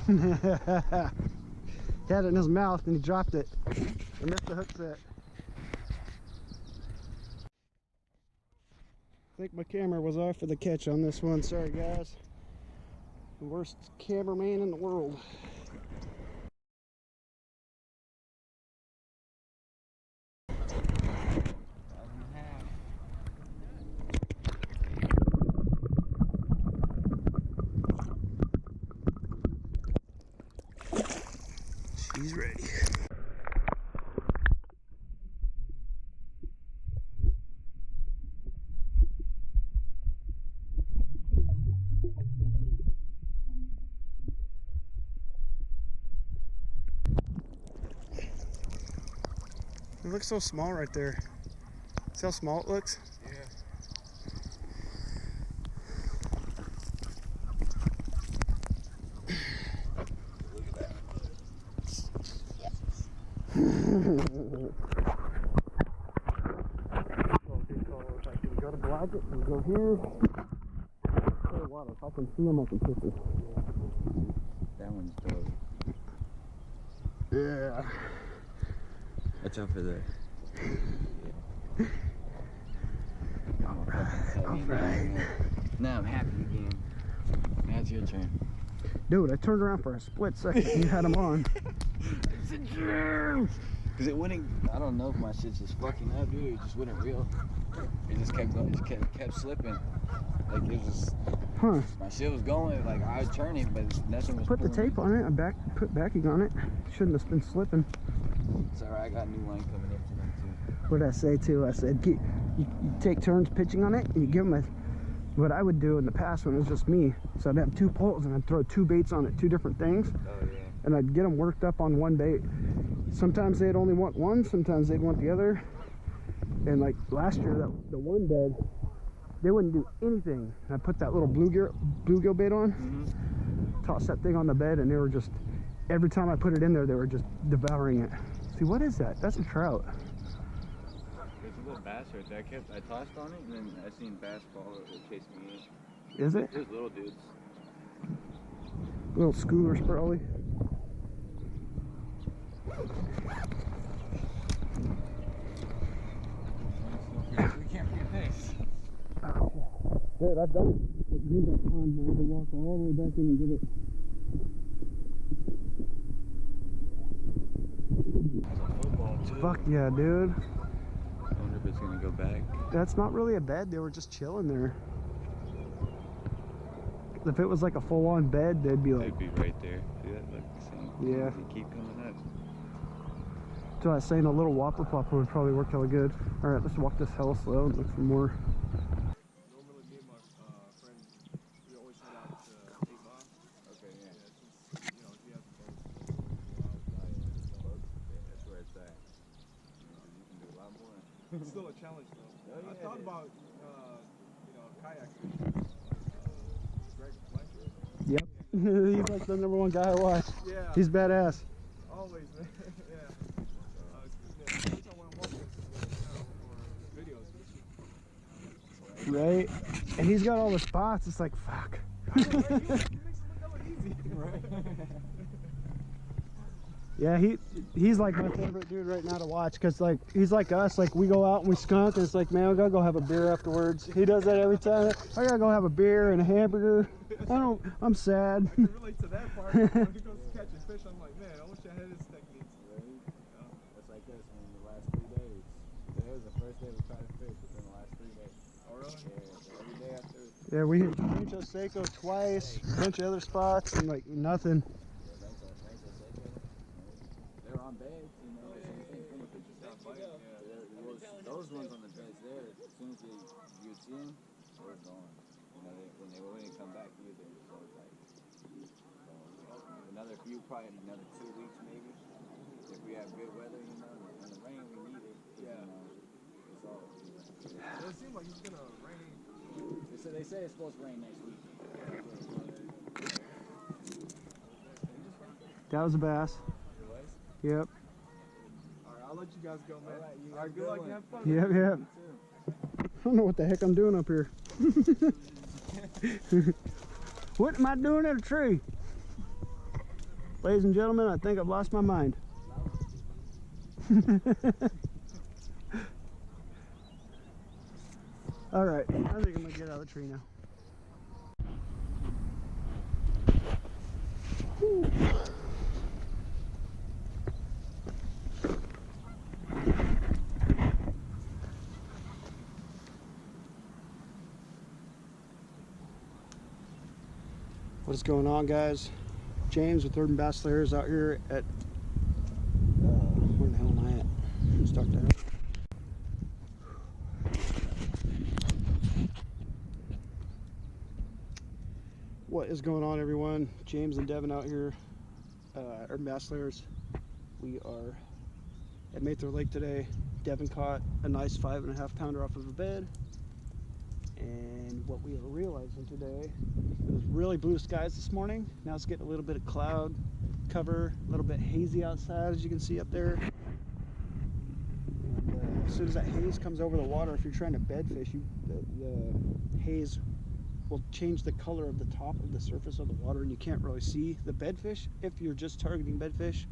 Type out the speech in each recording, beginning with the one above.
He had it in his mouth and he dropped it. I missed the hook set. I think my camera was off for the catch on this one. Sorry guys. The worst cameraman in the world. She's ready. It looks so small right there. See how small it looks? Yeah. Look at that. If I can go to Blodgett and go here. Water. If I can see him, I can kiss him. That one's dope. Yeah. Watch out for that. Alright. Now I'm happy again. Now it's your turn. Dude, I turned around for a split second and you had him on. It's a dream! Because it wouldn't, I don't know if my shit's just fucking up, dude. It just wouldn't reel. It just kept going, kept slipping. Like it was, my shit was going, like I was turning, but nothing was. Put the tape on it, put backing on it. Shouldn't have been slipping. It's alright, I got a new line coming in for them too. What did I say too? I said, you take turns pitching on it, and you give them what I would do in the past when it was just me. So I'd have 2 poles, and I'd throw 2 baits on it, 2 different things. Oh yeah. And I'd get them worked up on one bait. Sometimes they'd only want one, sometimes they'd want the other. And like last year, the one bed, they wouldn't do anything. I put that little bluegill bait on, tossed that thing on the bed, and they were just, every time I put it in there, they were just devouring it. See, what is that? That's a trout. There's a little bass right there. I tossed on it, and then I seen bass fall that chased me in. Is it? There's little dudes. Little schoolers, probably. We can't forget this. Dude, I've done it. Green that pond, I had to walk all the way back in and get it. Fuck yeah, dude. I wonder if it's gonna go back. That's not really a bed, they were just chilling there. If it was like a full-on bed, they'd be like... They'd be right there. See that? Look, see? Yeah. They keep coming up. So I was saying a little whopper popper would probably work hella good. Alright, let's walk this hella slow and look for more. Normally me and my friends, we always head out to 8 Mile. Okay, yeah. Since, you know, he has a boat. That's where it's at. You can do a lot more. It's still a challenge though. Oh, yeah, I thought about, you know, kayak fishing. Greg Blanchard. Yep. He's like the #1 guy I watch. Yeah. He's badass. Always, man. Yeah. Every time when I'm walking for videos. Right? And he's got all the spots, it's like, fuck. He makes it look hella easy. Right. Yeah, he's like my favorite dude right now to watch, because like he's like us, like we go out and we skunk and it's like, man, we gotta go have a beer afterwards. He does that every time. I gotta go have a beer and a hamburger. I'm sad. I can relate to that part. When he goes catching fish, I'm like, man, I wish I had his techniques. That's like this, man, the last 3 days. Today was the first day we tried to fish within the last 3 days. Oh, really? Yeah, so every day after. Yeah, we hit Rancho Seco twice, a bunch of other spots, and like nothing. Yeah, they're on beds, you know, same thing. Come with the just Yeah. those ones on the beds there, as soon as you would see them, they were gone. You know, when they wouldn't come back either. So it's like, another few, probably another 2 weeks maybe. If we have good weather, you know, and the rain we need it. Yeah. You know, it's all. Well, it seems like it's gonna rain. They say it's supposed to rain next week. That was a bass. It was? Yep. Alright, I'll let you guys go, man. Alright, Good luck and have fun. Yep, yep. I don't know what the heck I'm doing up here. What am I doing at a tree? Ladies and gentlemen, I think I've lost my mind. All right, I think I'm gonna get out of the tree now. Whew. What is going on, guys? James with Urban Bass Slayers out here at where the hell am I at? Let's start that up. What is going on, everyone? James and Devin out here, Urban Bass Slayers. We are at Mather Lake today. Devin caught a nice 5.5 pounder off of a bed. And what we are realizing today, it was really blue skies this morning. Now it's getting a little bit of cloud cover, a little bit hazy outside, as you can see up there. And as soon as that haze comes over the water, if you're trying to bed fish, the haze will change the color of the top of the surface of the water, and you can't really see the bedfish if you're just targeting bedfish.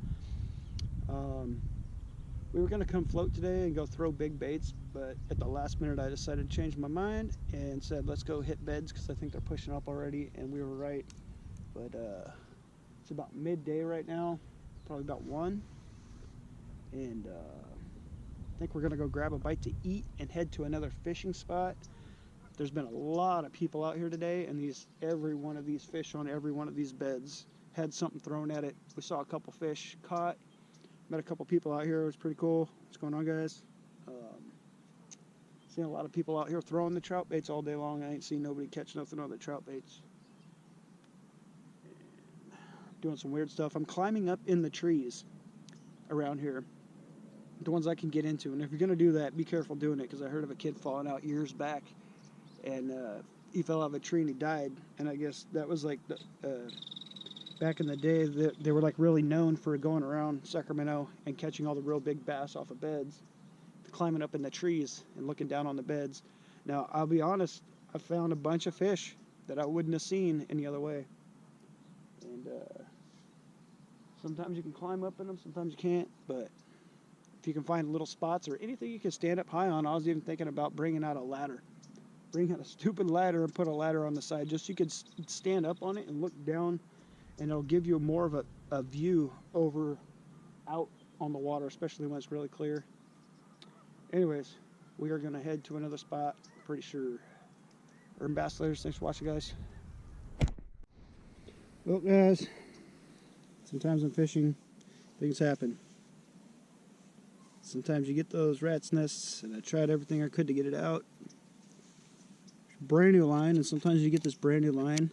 We were going to come float today and go throw big baits, but at the last minute I decided to change my mind and said let's go hit beds because I think they're pushing up already, and we were right. But it's about midday right now, probably about 1, and I think we're going to go grab a bite to eat and head to another fishing spot. There's been a lot of people out here today, and every one of these fish on every one of these beds had something thrown at it. We saw a couple fish caught. Met a couple people out here. It was pretty cool. What's going on, guys? Seen a lot of people out here throwing the trout baits all day long. I ain't seen nobody catch nothing on the trout baits. And doing some weird stuff. I'm climbing up in the trees around here, the ones I can get into. And if you're going to do that, be careful doing it, because I heard of a kid falling out years back, and he fell out of a tree and he died. And I guess that was like back in the day, they were like really known for going around Sacramento and catching all the real big bass off of beds, climbing up in the trees and looking down on the beds. Now, I'll be honest, I found a bunch of fish that I wouldn't have seen any other way. And sometimes you can climb up in them, sometimes you can't, but if you can find little spots or anything you can stand up high on. I was even thinking about bringing out a ladder. Bring out a stupid ladder and put a ladder on the side, just so you could stand up on it and look down, and it'll give you more of a view over out on the water, especially when it's really clear. Anyways, we are going to head to another spot, pretty sure. Urban Bass Slayers, thanks for watching, guys. Well, guys, sometimes in fishing, things happen. Sometimes you get those rat's nests, and I tried everything I could to get it out. Brand new line, and sometimes you get this brand new line.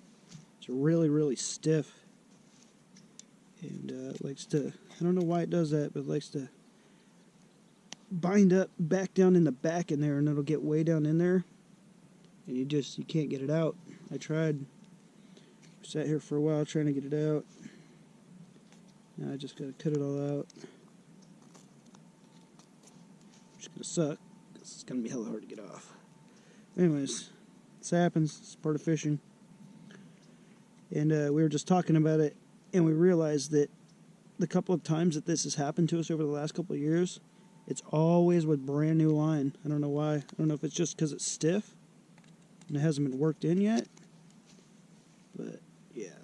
It's really, really stiff. And it likes to, I don't know why it does that, but it likes to bind up back down in the back in there, and it'll get way down in there, and you can't get it out. I tried, sat here for a while trying to get it out. Now I just gotta cut it all out. It's gonna suck, because it's gonna be hella hard to get off. Anyways, this happens, it's part of fishing. And we were just talking about it, and we realized that the couple of times that this has happened to us over the last couple of years, it's always with brand new line. I don't know why. I don't know if it's just because it's stiff and it hasn't been worked in yet. But yeah,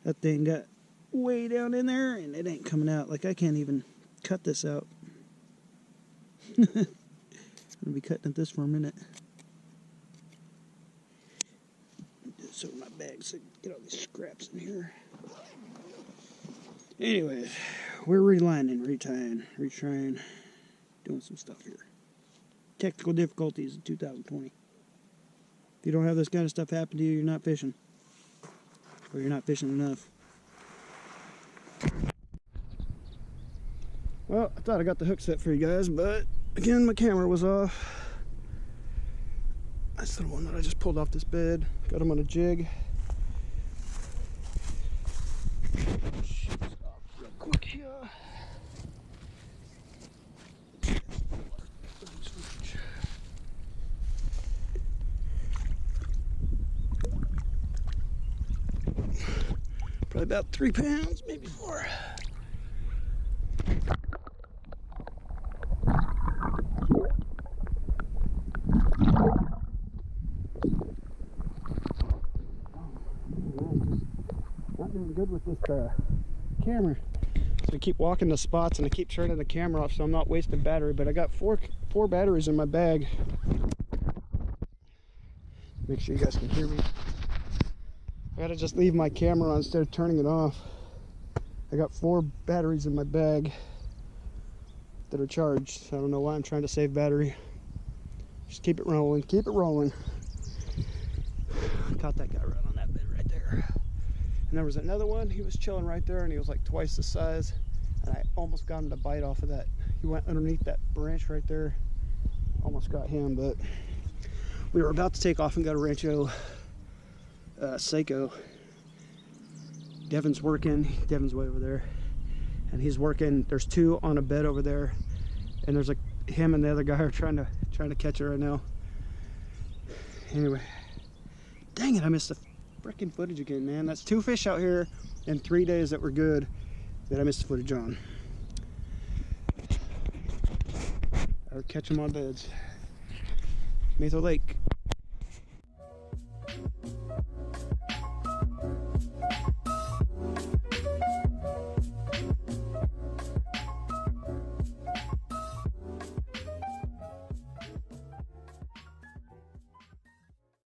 that thing got way down in there, and it ain't coming out. Like, I can't even cut this out. I'm going to be cutting at this for a minute. So my bag, so get all these scraps in here. Anyways, we're relining, retying, retrying, doing some stuff here. Technical difficulties in 2020. If you don't have this kind of stuff happen to you, you're not fishing. Or you're not fishing enough. Well, I thought I got the hook set for you guys, but again, my camera was off. That's the one that I just pulled off this bed. Got him on a jig. Shoot this off real quick here. Probably about 3 pounds, maybe 4. Not doing good with this camera. So I keep walking the spots and I keep turning the camera off so I'm not wasting battery, but I got four batteries in my bag. Make sure you guys can hear me. I gotta just leave my camera on instead of turning it off. I got 4 batteries in my bag that are charged. I don't know why I'm trying to save battery. Just keep it rolling, keep it rolling. Caught that guy right on that bed right there. And there was another one, he was chilling right there and he was like twice the size. And I almost got him to bite off of that. He went underneath that branch right there. Almost got him, but we were about to take off and go to Rancho Seco. Devin's working, Devin's way over there. And he's working, there's 2 on a bed over there. And there's like him and the other guy are trying to catch it right now. Anyway, dang it, I missed the freaking footage again, man. That's 2 fish out here in 3 days that were good that I missed the footage on. I would catch them on beds. Mather Lake.